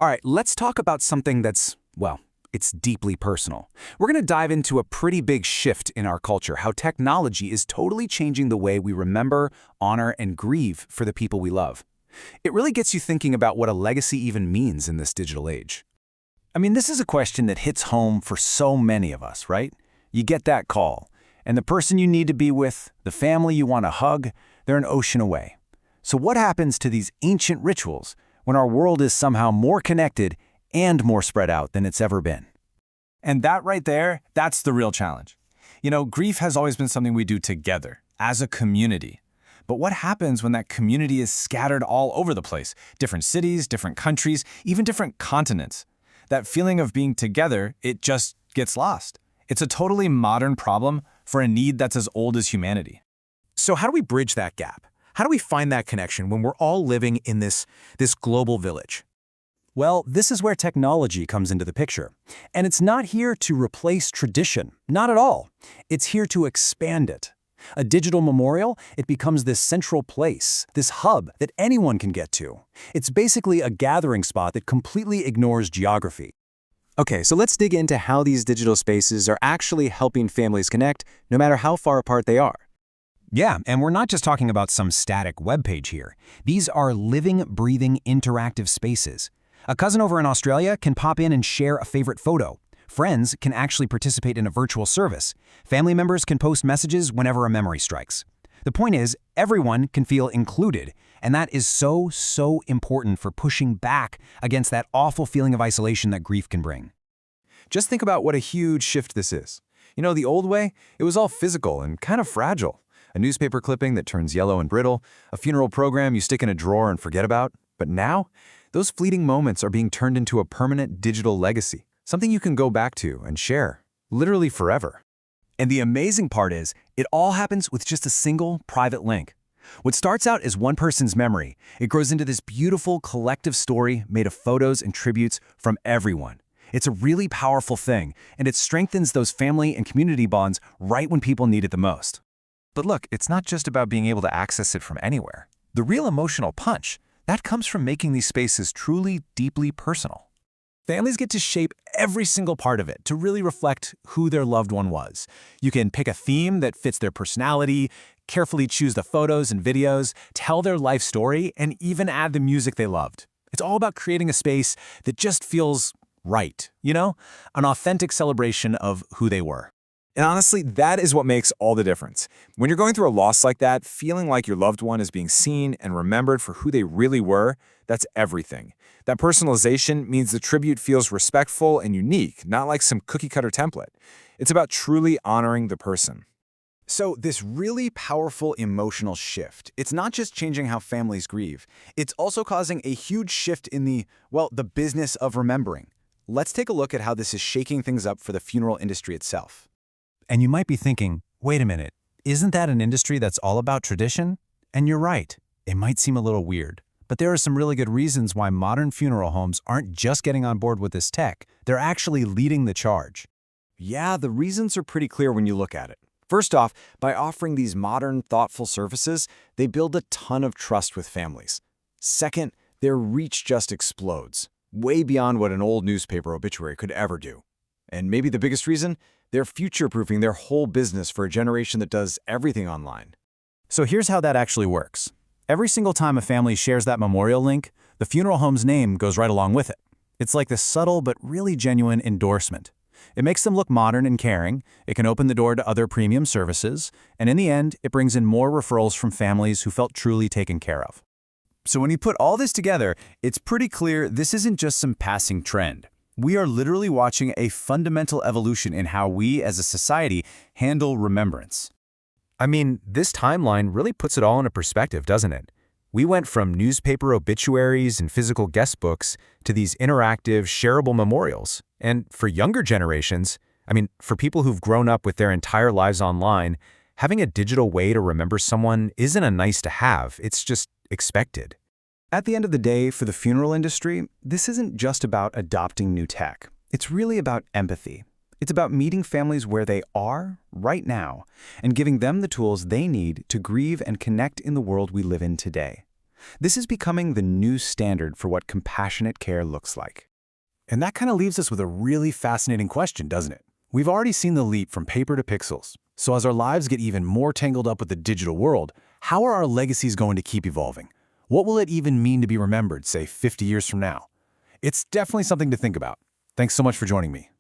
All right, let's talk about something that's, well, it's deeply personal. We're going to dive into a pretty big shift in our culture, how technology is totally changing the way we remember, honor, and grieve for the people we love. It really gets you thinking about what a legacy even means in this digital age. I mean, this is a question that hits home for so many of us, right? You get that call, and the person you need to be with, the family you want to hug, they're an ocean away. So what happens to these ancient rituals when our world is somehow more connected and more spread out than it's ever been? And that right there, that's the real challenge. You know, grief has always been something we do together, as a community. But what happens when that community is scattered all over the place? Different cities, different countries, even different continents. That feeling of being together, it just gets lost. It's a totally modern problem for a need that's as old as humanity. So how do we bridge that gap? How do we find that connection when we're all living in this global village? Well, this is where technology comes into the picture. And it's not here to replace tradition, not at all. It's here to expand it. A digital memorial, it becomes this central place, this hub that anyone can get to. It's basically a gathering spot that completely ignores geography. Okay, so let's dig into how these digital spaces are actually helping families connect, no matter how far apart they are. Yeah, and we're not just talking about some static web page here. These are living, breathing, interactive spaces. A cousin over in Australia can pop in and share a favorite photo. Friends can actually participate in a virtual service. Family members can post messages whenever a memory strikes. The point is, everyone can feel included, and that is so important for pushing back against that awful feeling of isolation that grief can bring. Just think about what a huge shift this is. You know, the old way, it was all physical and kind of fragile. A newspaper clipping that turns yellow and brittle, a funeral program you stick in a drawer and forget about. But now, those fleeting moments are being turned into a permanent digital legacy, something you can go back to and share, literally forever. And the amazing part is, it all happens with just a single private link. What starts out as one person's memory, it grows into this beautiful collective story made of photos and tributes from everyone. It's a really powerful thing, and it strengthens those family and community bonds right when people need it the most. But look, it's not just about being able to access it from anywhere. The real emotional punch, that comes from making these spaces truly, deeply personal. Families get to shape every single part of it to really reflect who their loved one was. You can pick a theme that fits their personality, carefully choose the photos and videos, tell their life story, and even add the music they loved. It's all about creating a space that just feels right, you know? An authentic celebration of who they were. And honestly, that is what makes all the difference. When you're going through a loss like that, feeling like your loved one is being seen and remembered for who they really were, that's everything. That personalization means the tribute feels respectful and unique, not like some cookie-cutter template. It's about truly honoring the person. So this really powerful emotional shift, it's not just changing how families grieve, it's also causing a huge shift in the business of remembering. Let's take a look at how this is shaking things up for the funeral industry itself. And you might be thinking, wait a minute, isn't that an industry that's all about tradition? And you're right, it might seem a little weird. But there are some really good reasons why modern funeral homes aren't just getting on board with this tech, they're actually leading the charge. Yeah, the reasons are pretty clear when you look at it. First off, by offering these modern, thoughtful services, they build a ton of trust with families. Second, their reach just explodes, way beyond what an old newspaper obituary could ever do. And maybe the biggest reason? They're future-proofing their whole business for a generation that does everything online. So here's how that actually works. Every single time a family shares that memorial link, the funeral home's name goes right along with it. It's like this subtle but really genuine endorsement. It makes them look modern and caring, it can open the door to other premium services, and in the end, it brings in more referrals from families who felt truly taken care of. So when you put all this together, it's pretty clear this isn't just some passing trend. We are literally watching a fundamental evolution in how we as a society handle remembrance. I mean, this timeline really puts it all into perspective, doesn't it? We went from newspaper obituaries and physical guest books to these interactive, shareable memorials. And for younger generations, for people who've grown up with their entire lives online, having a digital way to remember someone isn't a nice to have, it's just expected. At the end of the day, for the funeral industry, this isn't just about adopting new tech. It's really about empathy. It's about meeting families where they are right now and giving them the tools they need to grieve and connect in the world we live in today. This is becoming the new standard for what compassionate care looks like. And that kind of leaves us with a really fascinating question, doesn't it? We've already seen the leap from paper to pixels. So as our lives get even more tangled up with the digital world, how are our legacies going to keep evolving? What will it even mean to be remembered, say, 50 years from now? It's definitely something to think about. Thanks so much for joining me.